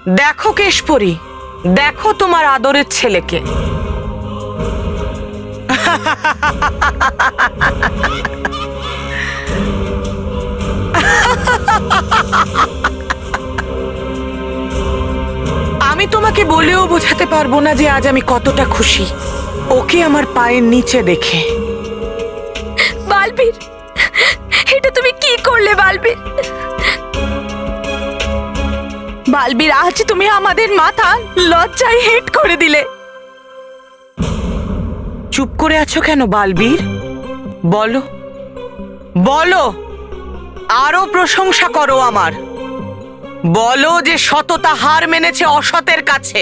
দেখো কেশপরি, দেখো তোমার আদরের ছেলেকে। আমি তোমাকে বলেও বোঝাতে পারবো না যে আজ আমি কতটা খুশি ওকে আমার পায়ের নিচে দেখে। বালবীর, এটা তুমি কি করলে বালবীর? বালবীর, আজ তুমি আমাদের মাথা লজ্জায় হেট করে দিলে। চুপ করে আছো কেন বালবীর? বলো বলো, আরো প্রশংসা করো আমার। বলো যে সততা হার মেনেছে অসতের কাছে।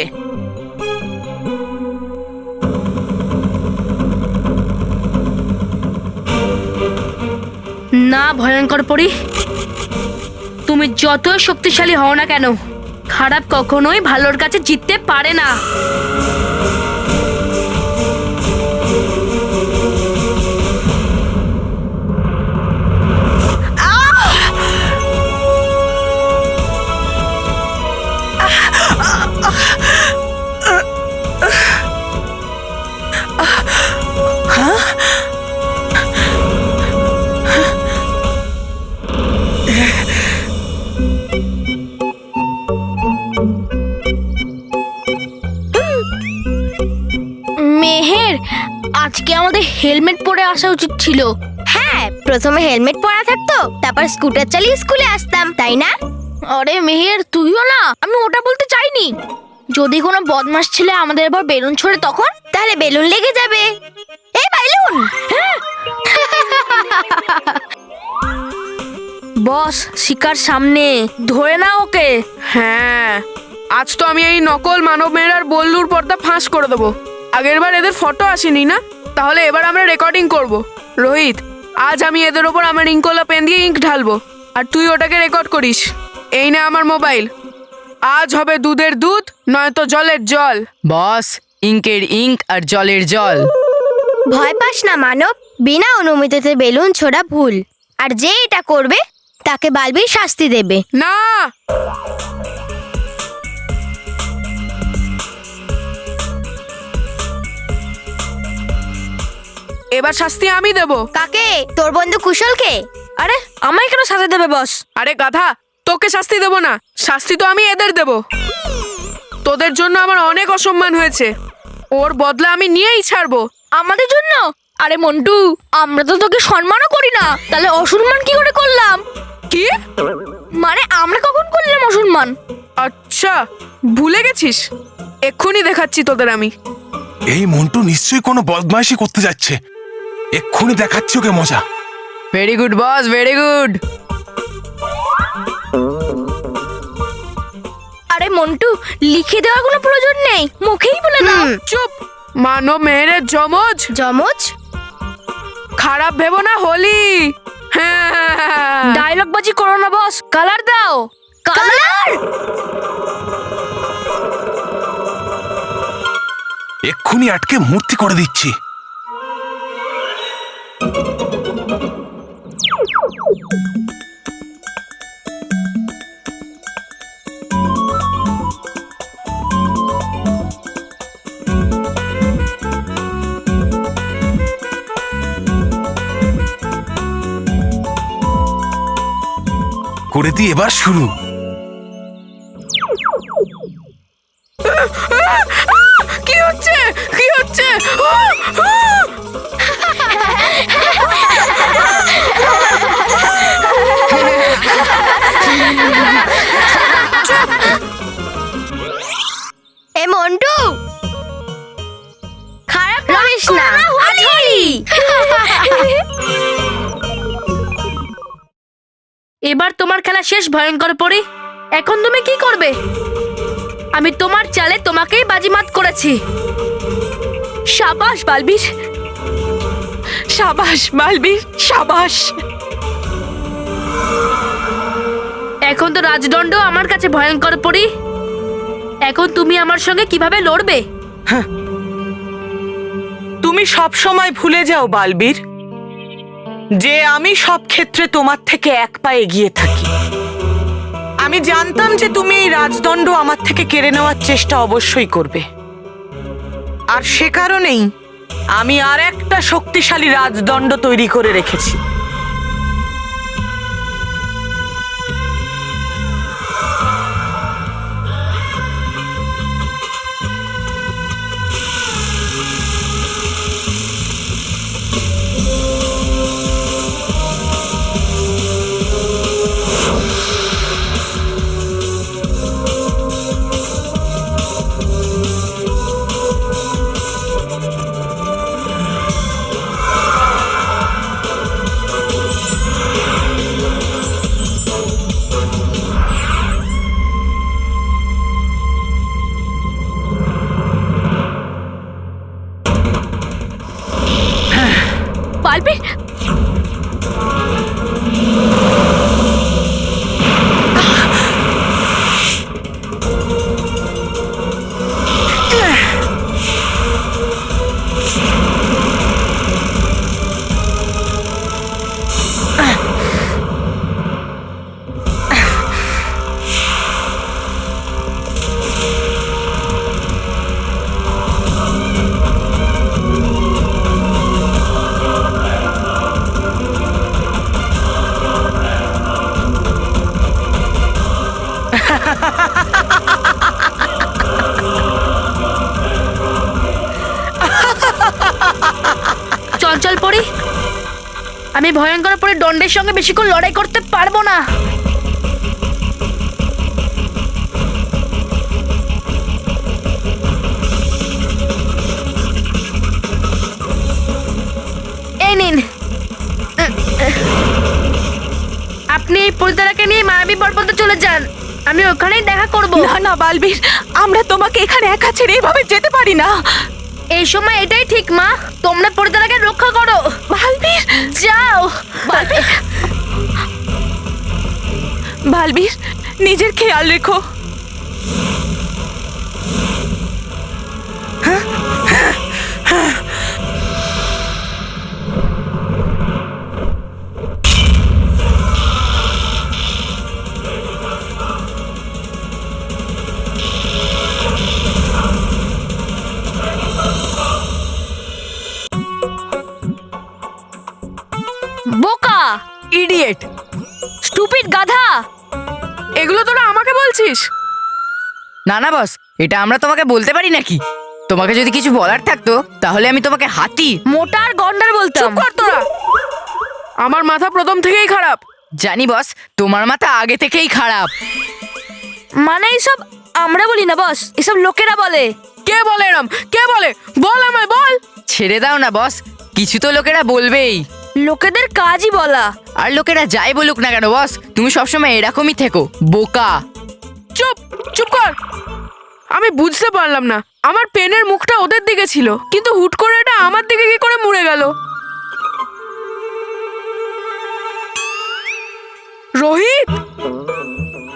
না ভয়ঙ্কর পরি, তুমি যতই শক্তিশালী হও না কেন, খারাপ কখনোই ভালোর কাছে জিততে পারে না। মেহের, আজকে আমাদের হেলমেট পরে আসা উচিত ছিল। হ্যাঁ, প্রথমে হেলমেট পরা থাকতো, তারপর স্কুটার চালিয়ে স্কুলে আসতাম, তাই না? আরে মেহের, তুইও না, আমি ওটা বলতে চাইনি। যদি কোনো বদমাস ছেলে আমাদের এবার বেলুন ছোড়ে তখন? তাহলে বেলুন লেগে যাবে। এই বেলুন! বস, শিকার সামনে, ধরে না ওকে। হ্যাঁ, আজ তো আমি এই নকল মানব মেয়ের আর বল্লুর পর্দা ফাঁস করে দেবো। আগের বার এদের ফটো আসেনি না, তাহলে এবার আমরা রেকর্ডিং করব। রোহিত, আজ আমি এদের ওপর আমার ইঙ্কোলা পেন দিয়ে ইঙ্ক ঢালবো, আর তুই ওটাকে রেকর্ড করিস। এই না আমার মোবাইল। আজ হবে দুধের দুধ, নয়তো জলের জল। বস, ইঙ্কের ইঙ্ক আর জলের জল। ভয় পাস না মানব, বিনা অনুমতিতে বেলুন ছোড়া ভুল, আর যে এটা করবে তাকে বালবীর শাস্তি দেবে। না, এবার শাস্তি আমি দেব। কাকে? তোর বন্ধু কুশলকে? আরে আমায় কেন সাজা দেবে বস? আরে গাধা, তোকে শাস্তি দেব না, শাস্তি তো আমি এদের দেব। তোদের জন্য আমার অনেক অসম্মান হয়েছে, ওর বদলা আমি নিয়েই ছাড়বো। আমাদের জন্য? আরে মন্টু, আমরা তো তোকে সম্মানও করি না, তাহলে অসম্মান কি করে করলাম? কি মানে আমরা কখন করলাম অসম্মান? আচ্ছা, ভুলে গেছিস? এক্ষুনি দেখাচ্ছি তোদের আমি। এই মন্টু নিশ্চয়ই কোনো বদমাইশি করতে যাচ্ছে, এক্ষুনি দেখাচ্ছি ওকে মজা। ভেরি গুড বস, ভেরি গুড। আরে মন্টু, লিখে দেওয়ার কোনো প্রয়োজন নেই, মুখেই বলে দাও। চুপ! মানব মেয়ের জমজ যমজ? খারাপ ভেবো না, হোলি। হ্যাঁ, ডায়লগ বাজি করো না বস, কালার দাও। কালার? এক্ষুনি আটকে মূর্তি করে দিচ্ছি। করে দি এবার শুরু। কি হচ্ছে, কি হচ্ছে? এ মন্টু, খারাপ করিস না, আজ হোলি। এবার তোমার খেলা শেষ ভয়ঙ্কর পরি। এখন তুমি কি করবে? আমি তোমার চালে তোমাকেই বাজিমাত করেছি। সাবাস বালবীর, সাবাস বালবীর, সাবাস। এখন তো রাজদণ্ড আমার কাছে ভয়ঙ্কর পরি। এখন তুমি আমার সঙ্গে কিভাবে লড়বে? তুমি সব সময় ভুলে যাও বালবীর যে আমি সব ক্ষেত্রে তোমার থেকে এক পা এগিয়ে থাকি। আমি আমি জানতাম যে তুমি এই রাজদণ্ড আমার থেকে কেড়ে নেওয়ার চেষ্টা অবশ্যই করবে, আর সে কারণেই আমি আর একটা শক্তিশালী রাজদণ্ড তৈরি করে রেখেছি। বালবীর, চঞ্চল পরি, আমি ভয়ঙ্কর পরে দণ্ডের সঙ্গে বেশিক্ষণ লড়াই করতে পারবো না। এই নিন, আপনি এই পরিতারাকে নিয়ে মায়াবী পর্বতে চলে যান, আমি ওখানেই দেখা করব। না না বালবীর, আমরা তোমাকে এখানে একা ছেড়ে এভাবে যেতে পারি না। এই সময় এটাই ঠিক মা, তোমরা পরিতারাকে রক্ষা করো। বালবীর, যাও। বালবীর, বালবীর, নিজের খেয়াল রেখো। বোকা, ইডিয়েট! স্টুপিড গাধা। এগুলো তোরা আমাকে বলছিস? না না বস, এটা আমরা তোমাকে বলতে পারি নাকি? তোমাকে যদি কিছু বলার থাকতো তাহলে আমি তোমাকে হাতি, মোটা আর গন্ডার বলতাম। চুপ কর তোরা, আমার মাথা প্রথম থেকেই খারাপ। জানি বস, তোমার মাথা আগে থেকেই খারাপ। মানে এইসব আমরা বলি না বস, এসব লোকেরা বলে। কে বলে এরম? কে বলে? বল আমায়, বল। ছেড়ে দাও না বস, কিছু তো লোকেরা বলবেই। লোকেদের কাজই বলা। আর লোকেরা যাই বলুক না কেন বস, তুমি সবসময় এরকমই থেকো, বোকা। চুপ, চুপ কর। আমি বুঝতে পারলাম না, আমার পেনের মুখটা ওদের দিকে ছিল, কিন্তু হুট করে এটা আমার দিকে কি করে মুড়ে গেল? রোহিত,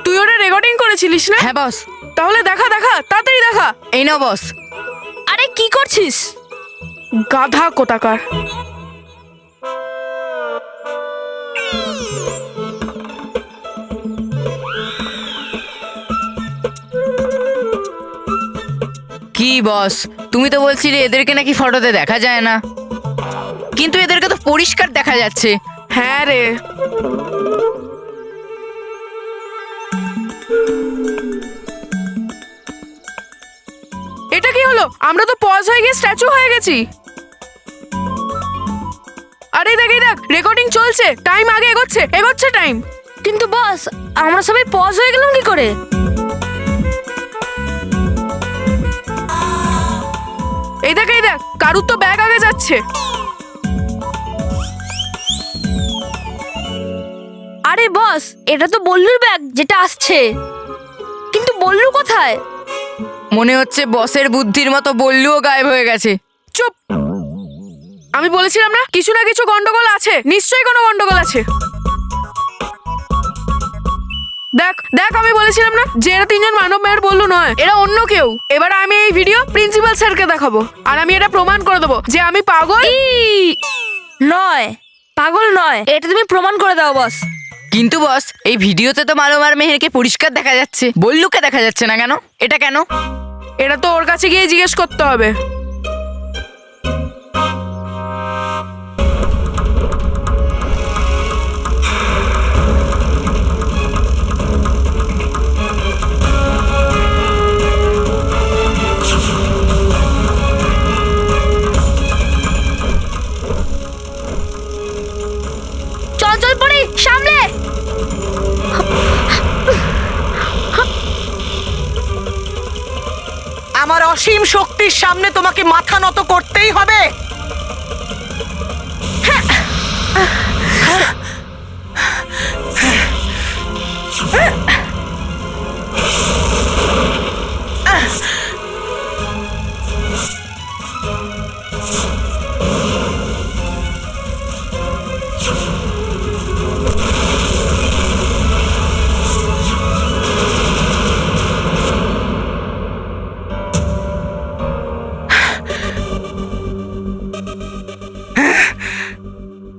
তুই ওটা রেকর্ডিং করেছিলিস না? হ্যাঁ বস। তাহলে দেখা দেখা, তাড়াতাড়ি দেখা। এই নাও বস। আরে কি করছিস? গাধা কোথাকার। কি বস, তুমি তো বলছিলে এদেরকে নাকি ফটোতে দেখা যায় না, কিন্তু এদেরকে তো পরিষ্কার দেখা যাচ্ছে। হ্যাঁ রে, এটা কি হলো? আমরা তো পজ হয়ে গিয়ে স্ট্যাচু হয়ে গেছি। আরে দেখ, এই দেখ, রেকর্ডিং চলছে, টাইম আগে এগোচ্ছে, এগোচ্ছে টাইম। কিন্তু বস, আমরা সবাই পজ হয়ে গেলাম কি করে? এই দেখ, এই দেখ, কারুর তো ব্যাগ আগে যাচ্ছে। আরে বস, এটা তো বল্লুর ব্যাগ যেটা আসছে, কিন্তু বল্লু কোথায়? মনে হচ্ছে বসের বুদ্ধির মতো বললুও গায়েব হয়ে গেছে। চুপ, আমি বলেছিলাম না কিছু না কিছু গন্ডগোল আছে, নিশ্চয়ই কোনো গন্ডগোল আছে। দেখ দেখ, আমি বলেছিলাম না যে এরা তিনজন মানব মেয়ের বললু নয়, এরা অন্য কেউ। এবার আমি এই ভিডিও প্রিন্সিপাল স্যারকে দেখাবো, আর আমি এটা প্রমাণ করে দেবো যে আমি পাগল নয়, পাগল নয়, এটা তুমি প্রমাণ করে দাও বস। কিন্তু বস, এই ভিডিওতে তো মালম আর মেহেরকে পরিষ্কার দেখা যাচ্ছে, বল্লুকে দেখা যাচ্ছে না কেন? এটা কেন? এটা তো ওর কাছে গিয়ে জিজ্ঞেস করতে হবে। চঞ্চল পরি সামনে। আমার অসীম শক্তির সামনে তোমাকে মাথা নত করতেই হবে।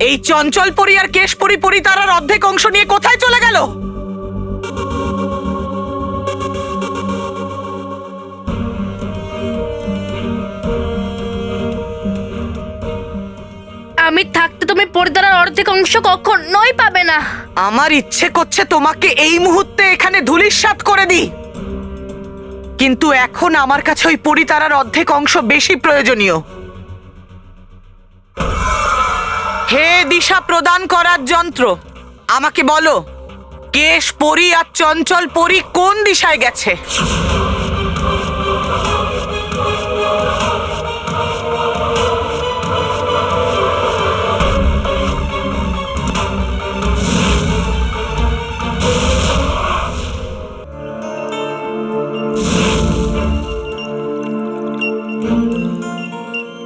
এই চঞ্চল পরি আর কেশপরি পরিতারার অর্ধেক অংশ নিয়ে কোথায় চলে গেল? আমি থাকতে তুমি পরিদার অর্ধেক অংশ কখনোই পাবে না। আমার ইচ্ছে করছে তোমাকে এই মুহূর্তে এখানে ধূলিসাৎ করে দিই, কিন্তু এখন আমার কাছে ওই পরিতারার অর্ধেক অংশ বেশি প্রয়োজনীয়। হে দিশা প্রদান করার যন্ত্র, আমাকে বলো কেশ পরি আর চঞ্চল পরি কোন দিশায় গেছে?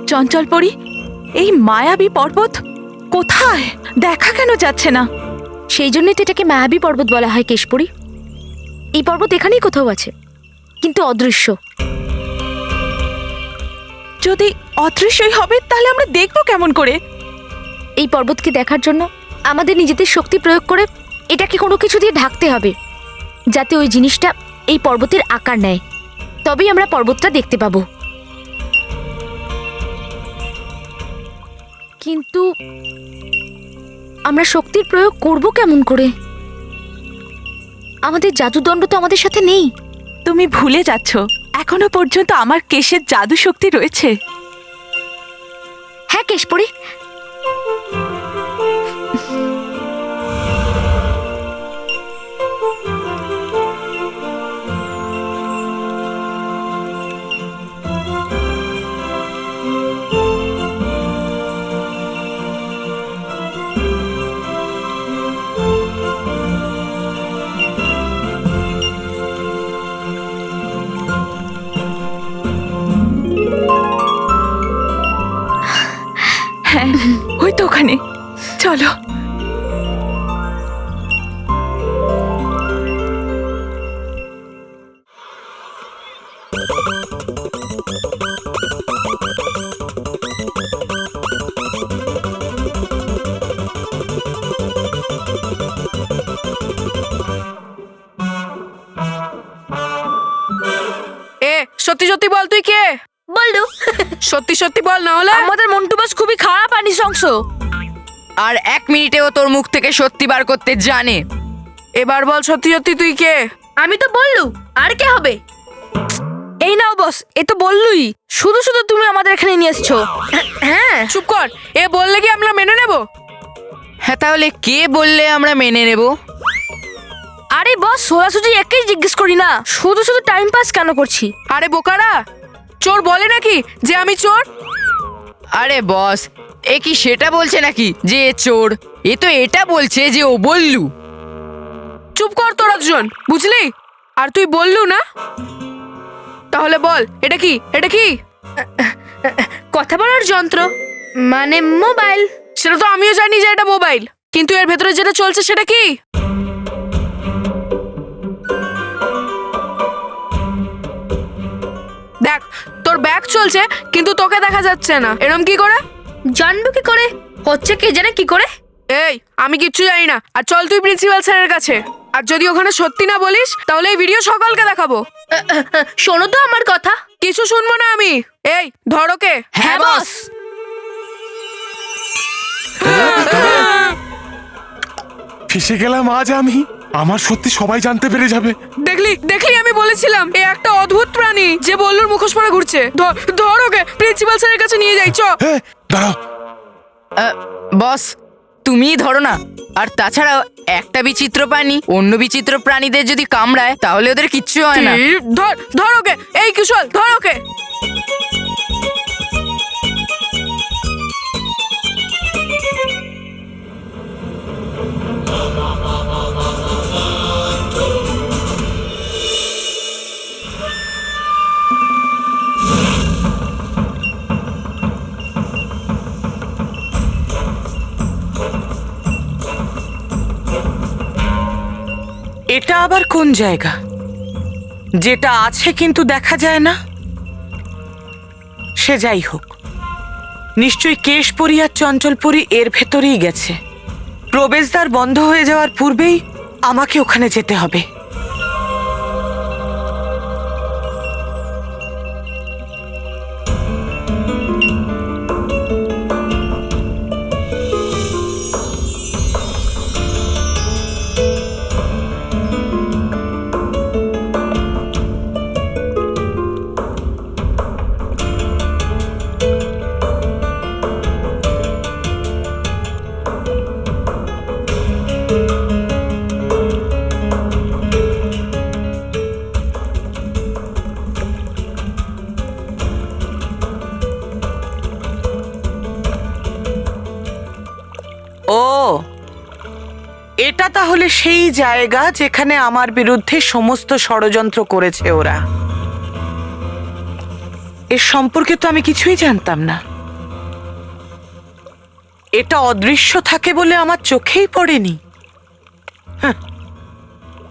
চঞ্চল পরি, এই মায়াবী পর্বত কোথায়? দেখা কেন যাচ্ছে না? সেই জন্যই তো এটাকে মায়াবী পর্বত বলা হয় কেশপুরী। এই পর্বত এখানেই কোথাও আছে, কিন্তু অদৃশ্য। যদি অদৃশ্যই হবে তাহলে আমরা দেখবো কেমন করে? এই পর্বতকে দেখার জন্য আমাদের নিজেদের শক্তি প্রয়োগ করে এটাকে কোনো কিছু দিয়ে ঢাকতে হবে, যাতে ওই জিনিসটা এই পর্বতের আকার নেয়। তবেই আমরা পর্বতটা দেখতে পাবো। কিন্তু আমরা শক্তির প্রয়োগ করব কেমন করে? আমাদের জাদুদণ্ড তো আমাদের সাথে নেই। তুমি ভুলে যাচ্ছ, এখনো পর্যন্ত আমার কেশের জাদু শক্তি রয়েছে। হ্যাঁ কেশপুরী, হ্যাঁ, ওই তো ওখানে, চলো। এ সত্যি সত্যি বল, তুই কে? বললু। সত্যি সত্যি বল, না হলে আমাদের মন্টু বাস খুবই খারাপ আনিস অংশ। আর 1 মিনিটেও তোর মুখ থেকে সত্যি বার করতে জানে। এবার বল সত্যি সত্যি তুই কে? আমি তো বললু, আর কে হবে? এই নাও বস, এ তো বললুই। শুধু শুধু তুমি আমাদের এখানে নিয়ে এসছো। হ্যাঁ, চুপ কর, এ বললে কি আমরা মেনে নেব? হ্যাঁ, তাহলে কে বললে আমরা মেনে নেব? আরে বস, সোজাসুজি একেই জিজ্ঞেস করি না, শুধু শুধু টাইম পাস কেন করছি? আরে বোকারা, চোর বলে নাকি যে আমি চোর? আরে বস, এ কি সেটা বলছে নাকি যে এ চোর? এ তো এটা বলছে যে ও বল্লু। চুপ কর তোরা দুজন, বুঝলি? আর তুই বললু না? তাহলে বল, এটা কি? এটা কি? কথা বলার যন্ত্র, মানে মোবাইল। সেটা তো আমিও জানি যে এটা মোবাইল, কিন্তু এর ভেতরে যেটা চলছে সেটা কি? দেখ, তোর ব্যাগ চলছে কিন্তু তোকে দেখা যাচ্ছে না, এরম কি করে? জানবো কি করে? হচ্ছে কে জানে কি করে? এই আমি কিচ্ছু জানি না, আর চল তুই প্রিন্সিপাল স্যারের কাছে। আর যদি ওখানে সত্যি না বলিস তাহলে এই ভিডিও সকালকে দেখাবো। শোনো তো আমার কথা। কিছু শুনবো না আমি। এই ধর ওকে। হ্যাঁ বস। ফেসে গেলাম আজ আমি। আমার সত্যি সবাই জানতে পেরে যাবে। দেখলি দেখলি আমি বলেছিলাম এ একটা অদ্ভুত প্রাণী যে বল্লুর মুখোশ পরে ঘুরছে। ধর ওকে প্রিন্সিপাল স্যারের কাছে নিয়ে যাই চ। দাঁড়াও, বস তুমিই ধরো না। আর তাছাড়াও একটা বিচিত্র প্রাণী অন্য বিচিত্র প্রাণীদের যদি কামড়ায় তাহলে ওদের কিচ্ছু হয় না। ধর ধর ওকে। এই কুশল ধর ওকে। এটা আবার কোন জায়গা যেটা আছে কিন্তু দেখা যায় না? সে যাই হোক, নিশ্চয়ই কেশপুরী আর চঞ্চলপুরী এর ভেতরেই গেছে। প্রবেশদ্বার বন্ধ হয়ে যাওয়ার পূর্বেই আমাকে ওখানে যেতে হবে। ও, এটা তাহলে সেই জায়গা যেখানে আমার বিরুদ্ধে সমস্ত ষড়যন্ত্র করেছে ওরা। এর সম্পর্কে তো আমি কিছুই জানতাম না। এটা অদৃশ্য থাকে বলে আমার চোখেই পড়েনি।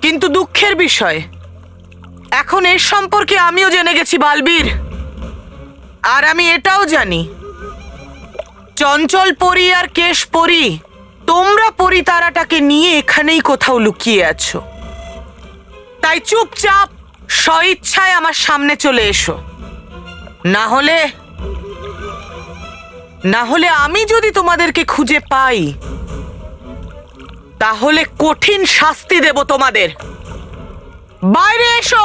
কিন্তু দুঃখের বিষয়, এখন এর সম্পর্কে আমিও জেনে গেছি বালবীর। আর আমি এটাও জানি চঞ্চলপুরী আর কেশপুরী তোমরা পরিতারাটাকে নিয়ে এখানেই কোথাও লুকিয়ে আছো। তাই চুপচাপ স্বইচ্ছায় আমার সামনে চলে এসো, না হলে আমি যদি তোমাদেরকে খুঁজে পাই তাহলে কঠিন শাস্তি দেব তোমাদের। বাইরে এসো।